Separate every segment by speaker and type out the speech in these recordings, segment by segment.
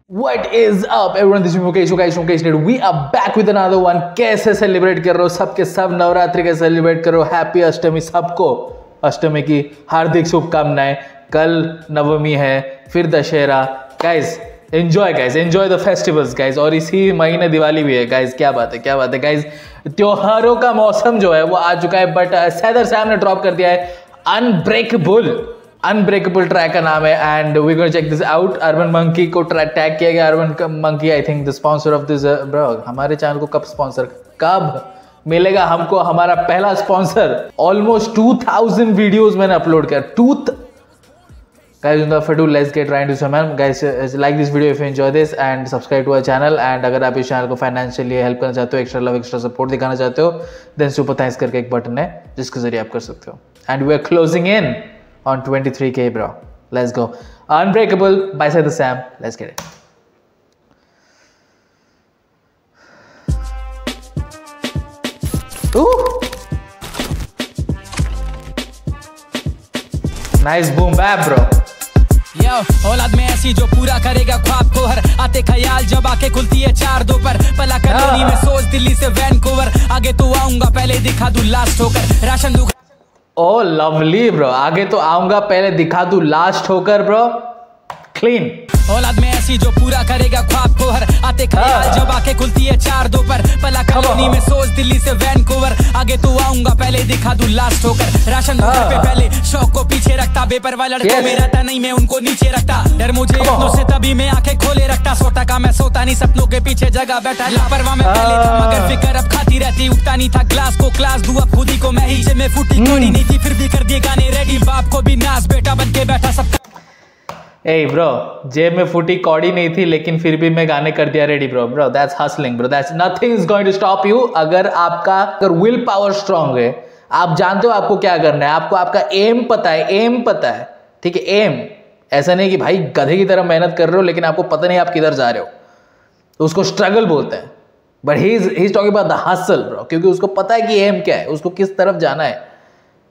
Speaker 1: What is up everyone, this is Mukesh. We are back with another one. कैसे celebrate कर रहे हो सबके सब नवरात्रि के सेलिब्रेट करो. हैप्पी अष्टमी सबको. अष्टमी की हार्दिक शुभकामनाएं. कल नवमी है, फिर Dussehra. Guys enjoy the festivals guys. और इसी महीने दिवाली भी है गाइस. क्या बात है गाइस. त्योहारों का मौसम जो है वो आ चुका है. बट सैदर सैम ने ड्रॉप कर दिया है अनब्रेकेबल ट्रैक का नाम है. And we gonna check this out. Urban Monkey को टैग किया गया. Urban Monkey I think the sponsor of this. Bro हमारे चैनल को कब मिलेगा हमको हमारा पहला स्पॉन्सर. ऑलमोस्ट 2000 वीडियोस मैंने अपलोड किया. Guys, without further ado, let's get right into some. Guys, like this video if you enjoy this and subscribe to our channel. And अगर आप इस चैनल को फाइनेंशियली हेल्प करना चाहते हो, एक्स्ट्रा लव एक्स्ट्रा सपोर्ट दिखाना चाहते हो, then सुपर थैंक्स करके एक बटन है जिसके जरिए आप कर सकते हो. And we are closing in on 23K, bro. Let's go. Unbreakable by Saidat Sam. Let's get it. Nice boom bap, bro.
Speaker 2: औलाद में ऐसी जो पूरा करेगा ख्वाब को. हर आते ख्याल जब आके खुलती है 4 2 पर. पला कॉलोनी में सोच दिल्ली से वैनकूवर. आगे तो आऊंगा पहले दिखा दूं लास्ट होकर. राशन दूं.
Speaker 1: Oh lovely bro. आगे तो आऊंगा पहले दिखा दूं लास्ट होकर. Bro clean.
Speaker 2: औलाद में ऐसी जो पूरा करेगा ख्वाब को. हर आते ख्याल जब आके खुलती है 4 2 पर. पला कॉलोनी में सोच दिल्ली से वैनकूवर. आगे तो आऊंगा पहले दिखा दूं लास्ट होकर. राशन दुकान पे पहले शौक को पीछे रखता. बेपरवाह लड़कों में रहता नहीं, मैं उनको नीचे रखता. डर मुझे अपनों से तभी मैं आंखें खोले रखता. 100 टका मैं सोता नहीं, सपनों के पीछे जगह बैठा. लापरवाह में पहले था मगर फिकर अब खाती रहती. उठता नहीं था ग्लास को क्लास दूं अब खुद ही को मैं ही. में फूटी कोड़ी नहीं थी फिर भी कर दिए गाने रेडी. बाप को भी नाज बेटा बन के बैठा सबका.
Speaker 1: Hey bro, जेब में फूटी कौड़ी नहीं थी लेकिन फिर भी मैं गाने कर दिया ready. Bro that's hustling bro. That's nothing is going to stop you. अगर विल पावर स्ट्रांग है, आप जानते हो आपको क्या करना है. आपको आपका एम पता है. ठीक है, एम. ऐसा नहीं कि भाई गधे की तरह मेहनत कर रहे हो लेकिन आपको पता नहीं आप किधर जा रहे हो. तो उसको स्ट्रगल बोलते हैं. But he is talking about the hustle bro. क्योंकि उसको पता है कि एम क्या है, उसको किस तरफ जाना है.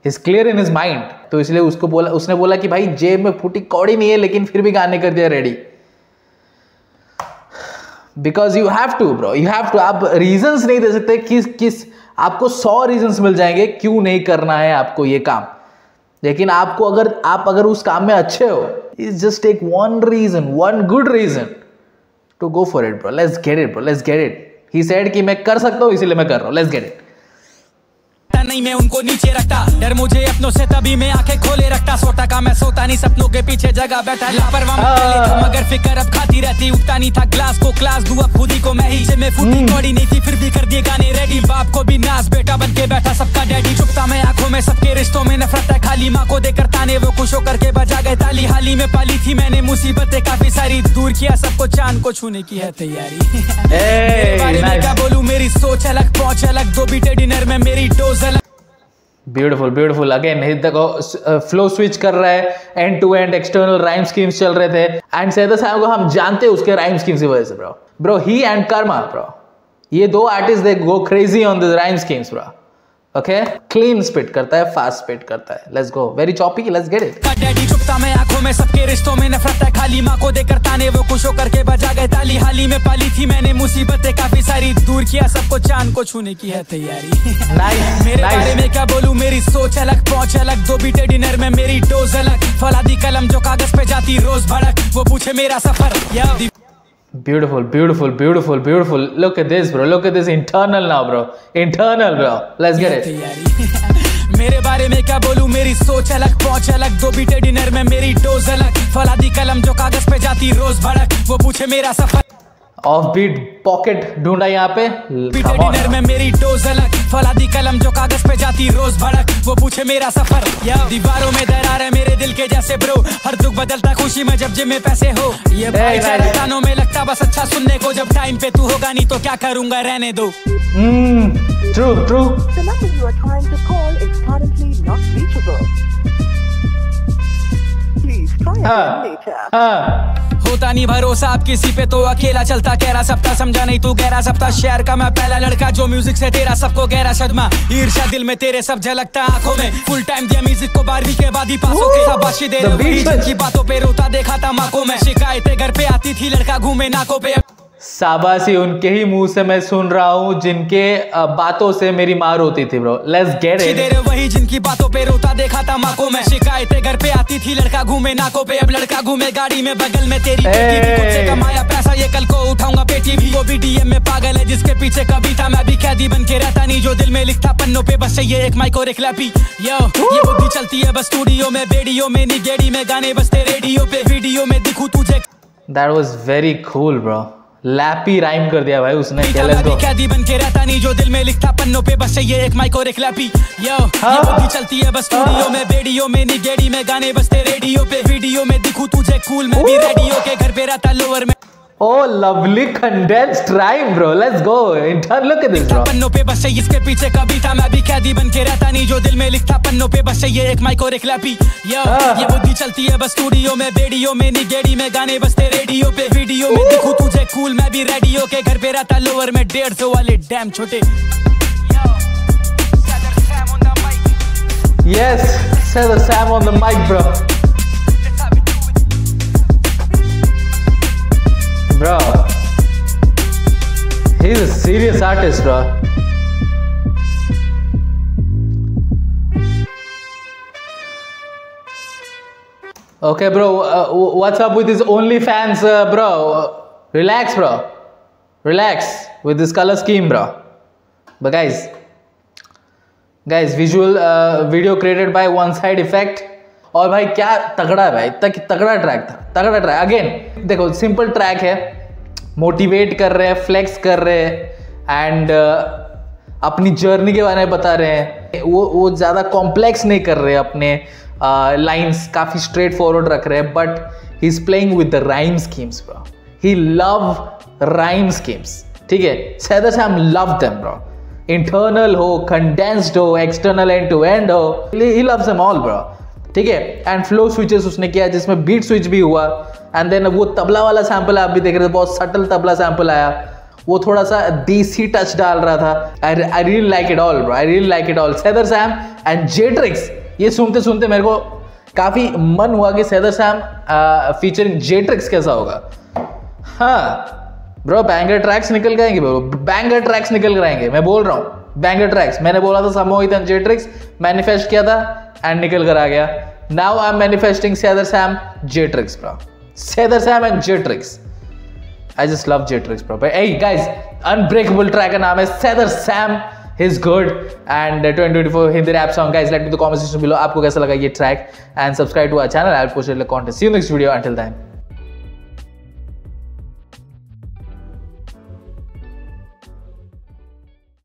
Speaker 1: He's clear in his mind. तो इसलिए उसने बोला कि भाई जेब में फूटी कौड़ी नहीं है लेकिन फिर भी गाने कर दिया ready. Because you have to bro, you have to. आप रीजंस नहीं दे सकते. किस आपको 100 रीजंस मिल जाएंगे क्यों नहीं करना है आपको ये काम. लेकिन आपको अगर उस काम में अच्छे हो, just take one good reason to go for it bro. Let's get it. He said कि मैं कर सकता हूँ इसलिए मैं कर रहा हूँ. Let's get it.
Speaker 2: नहीं मैं उनको नीचे रखता. डर मुझे अपनों से तभी मैं आंखें खोले रखता. 100 टका मैं सोता नहीं, सपनों के पीछे जगह बैठा. लापरवाह में पहले था मगर फिकर अब खाती रहती. उठता नहीं था ग्लास को क्लास दूं अब खुद ही को मैं ही. में फूटी कौड़ी नहीं थी फिर भी कर दिए गाने रेडी. बाप को भी नाज बेटा बन के बैठा सबका डैडी. चुपता मैं आंखों में सबके रिश्तों में नफरत है खाली. माँ को देकर ताने वो खुश होकर के बजा गए ताली. हाल ही में पाली थी मैंने मुसीबतें काफी सारी. दूर किया सबको चांद को छूने की है तैयारी. मेरे बारे में क्या बोलूं, मेरी सोच अलग पहुंच अलग. 2 बीटे डिनर में मेरी डोज अलग.
Speaker 1: Beautiful again. देखो फ्लो स्विच कर रहा है. End to end external rhyme schemes चल रहे थे. एंड सैदत साहब को हम जानते हैं उसके राइम स्कीम्स की वजह से bro. He and Karma bro, ये 2 artist they go crazy on the rhyme schemes bro. Okay, clean spit करता है, फास्ट स्पिट करता है. Let's go. Very choppy. Let's get it.
Speaker 2: Daddy चुपता मैं आंखों में सबके रिश्तों में नफरत है खाली. माँ को देकर ताने वो खुश होकर के बजा गए ताली. हाल ही में पाली थी मैंने मुसीबतें काफी सारी. दूर किया सबको चांद को छूने की है तैयारी. मेरे बारे में क्या बोलूं, मेरी सोच अलग पहुंच अलग. 2 बीटे डिनर में मेरी डोज अलग. फौलादी कलम जो कागज पे जाती रोज भड़क. वो पूछे मेरा सफर.
Speaker 1: Beautiful. Look at this bro. Look at this internal now bro. Let's get it.
Speaker 2: मेरे बारे में क्या बोलूं, मेरी सोच अलग पहुंच अलग. 2 बीटे डिनर में मेरी डोज अलग. फौलादी कलम जो कागज पे जाती रोज भड़क. वो पूछे मेरा सफर.
Speaker 1: ऑफ बीट पॉकेट ढूंढा यहाँ पे.
Speaker 2: बीटे डिनर में मेरी डोज अलग. फौलादी कलम जो कागज पे जाती रोज भड़क. वो पूछे मेरा सफर. दीवारों में दरार है मेरे दिल के जैसे ब्रो. हर दुख बदलता खुशी में जब जेब में पैसे हो. ये भाईचारा कानों में लगता बस अच्छा सुनने को. जब टाइम पे तू होगा नहीं तो क्या करूंगा रहने दो.
Speaker 1: True.
Speaker 3: The number you are trying to call is currently not reachable. Please try again later.
Speaker 2: होता नहीं भरोसा आप किसी पे तो अकेला चलता गहरा सप्ताह समझा नहीं तू गहरा सप्ताह शहर का मैं पहला लड़का जो म्यूजिक से तेरा सबको गहरा सदमा ईर्ष्या दिल में तेरे सब झलकता आंखों में फुल टाइम दिया म्यूजिक को 12वीं के बाद ही पास होके शाबाशी दे रहे जिनकी बातों पे रोता देखा था माँ को मैं शिकायतें घर पे आती थी लड़का घूमे नाकों पे
Speaker 1: शाबाशी उनके ही मुंह से मैं सुन रहा हूँ जिनके बातों से मेरी मार होती थी ब्रो। Let's get it.
Speaker 2: वही जिनकी बातों पे रोता देखा था माँ को मैं शिकायतें घर पे आती थी लड़का घूमे नाकों पे अब लड़का घूमे गाड़ी में बगल में तेरी बेटी भी खुद से कमाया पैसा ये कल को उठाऊंगा बेटी भी वो भी डीएम में पागल है जिसके पीछे कभी था मैं भी कैदी बन के रहता नहीं जो दिल में लिखता पन्नों पे बस ये एक माइक और एक लैपी यो ये बुद्धि चलती है बस स्टूडियो में बेडियो में नहीं गेड़ी में गाने बजते रेडियो पे वीडियो में दिखूं तुझे।
Speaker 1: That was very cool bro। Lappy rhyme कर दिया भाई उसने।
Speaker 2: कैदी बन के रहता नहीं जो दिल में लिखता पन्नों पे बस ये एक माइक और एक लैपी यो ये बुद्धि चलती है बस स्टूडियो में बेडियो में नहीं गेड़ी में गाने बजते रेडियो पे वीडियो में दिखूं तुझे कूल मैं भी रेडियो के घर पे रहता लोअर में।
Speaker 1: Oh, lovely condensed rhyme, bro. Let's go. Look at this, bro.
Speaker 2: पन्नों पे बस इसके पीछे कभी था मैं भी कैदी बन के रहता नहीं जो दिल में लिखता पन्नों पे बस ये एक माइक और एक लैपी यो ये बुद्धि चलती है बस स्टूडियो में बेडियो में नहीं गेड़ी में गाने बजते रेडियो पे वीडियो में दिखूं तुझे कूल मैं भी रेडियो के घर पे रहता लोअर में 150 वाले डैम छोटे।
Speaker 1: Yes, Cedar Sam on the mic, bro. Bro, he's a serious artist, bro. Okay, bro, what's up with his OnlyFans, bro? Relax, bro. Relax with this color scheme, bro. But guys, visual video created by One Side Effect. और भाई क्या तगड़ा है भाई, तगड़ा track था, तगड़ा track. Again देखो सिंपल ट्रैक है, मोटिवेट कर रहे हैं, फ्लेक्स कर रहे हैं एंड अपनी जर्नी के बारे में बता रहे हैं। वो ज़्यादा कॉम्प्लेक्स नहीं कर रहे हैं, अपने लाइंस काफ़ी स्ट्रेट फॉरवर्ड रख रहे हैं, but he is playing with the rhyme schemes bro. He love rhyme schemes, ठीक है। Saidar Sam love them bro, internal हो, कंडेंस्ड हो, एक्सटर्नल एंड टू एंड हो, he loves them all bro, ठीक है। एंड फ्लो स्विचेस उसने किया जिसमें बीट स्विच भी हुआ एंड देन वो तबला वाला सैंपल आप भी देख रहे थे, बहुत सटल तबला सैंपल आया, वो थोड़ा सा देसी टच डाल रहा था। I really like it all bro, I really like it all. Saidar Sam and Jetrix, ये सुनते सुनते मेरे को काफी मन हुआ कि सैदर सैम फीचरिंग जेट्रिक्स कैसा होगा। हाँ ब्रो, बैंगर ट्रैक्स निकल जाएंगे ब्रो, बैंगर ट्रैक्स निकल जाएंगे, मैं बोल रहा हूँ बैंगर ट्रैक्स। मैंने बोला था समोहित एंड जेट्रिक्स, मैनिफेस्ट किया था एंड निकल कर आ गया। Now I am manifesting Saidar Sam Jetrix bro, Saidar Sam and Jetrix. I just love Jetrix bro. hey guys, unbreakable track का नाम है Saidar Sam, he is good and 2024 Hindi rap song. guys, let me know the comment section below आपको कैसा लगा ये track and subscribe to our channel. I'll post it in the content. See you next video. Until then,